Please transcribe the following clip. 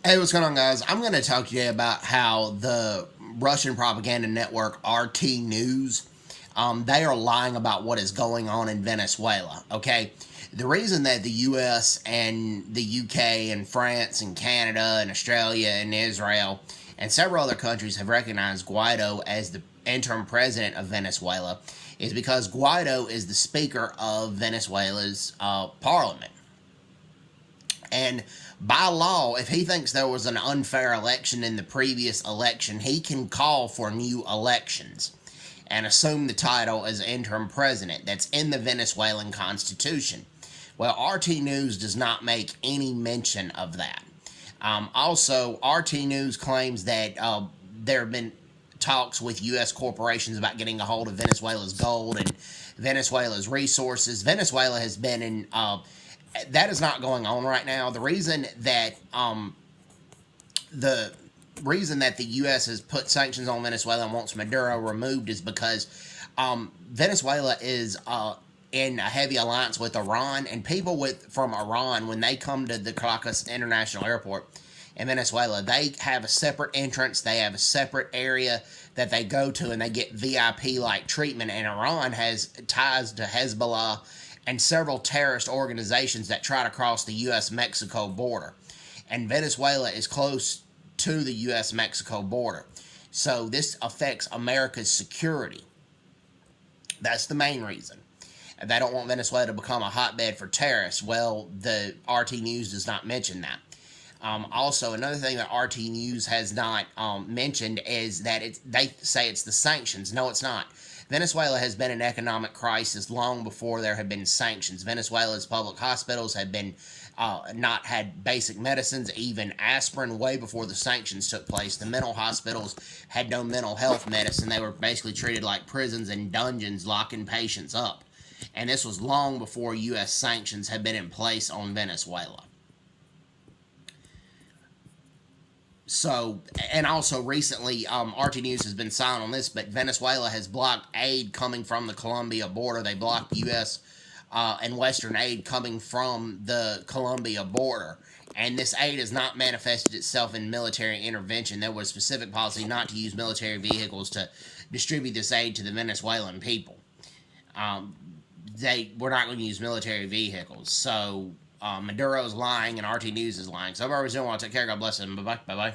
Hey, what's going on, guys? I'm going to talk today about how the Russian propaganda network RT News, they are lying about what is going on in Venezuela. Okay, the reason that the U.S. and the U.K. and France and Canada and Australia and Israel and several other countries have recognized Guaido as the interim president of Venezuela is because Guaido is the speaker of Venezuela's parliament. And by law, if he thinks there was an unfair election in the previous election, he can call for new elections and assume the title as interim president. That's in the Venezuelan constitution. Well, RT News does not make any mention of that. Also, RT News claims that there have been talks with U.S. corporations about getting a hold of Venezuela's gold and Venezuela's resources. Venezuela has been in that is not going on right now. The reason that the U.S. has put sanctions on Venezuela and wants Maduro removed is because Venezuela is in a heavy alliance with Iran, and people from Iran, when they come to the Caracas International Airport in Venezuela, they have a separate entrance. They have a separate area that they go to, and they get VIP-like treatment. And Iran has ties to Hezbollah and several terrorist organizations that try to cross the U.S.-Mexico border. And Venezuela is close to the U.S.-Mexico border. So this affects America's security. That's the main reason. They don't want Venezuela to become a hotbed for terrorists. Well, the RT News does not mention that. Also, another thing that RT News has not mentioned is that they say it's the sanctions. No, it's not. Venezuela has been in economic crisis long before there have been sanctions. Venezuela's public hospitals have been not had basic medicines, even aspirin, way before the sanctions took place. The mental hospitals had no mental health medicine. They were basically treated like prisons and dungeons, locking patients up. And this was long before U.S. sanctions had been in place on Venezuela. So, and also recently, RT News has been silent on this, but Venezuela has blocked aid coming from the Colombia border. They blocked U.S. And Western aid coming from the Colombia border. And this aid has not manifested itself in military intervention. There was specific policy not to use military vehicles to distribute this aid to the Venezuelan people. They were not going to use military vehicles. So, Maduro's lying and RT News is lying. So, everybody's doing well. Take care. God bless them. Bye-bye. Bye-bye.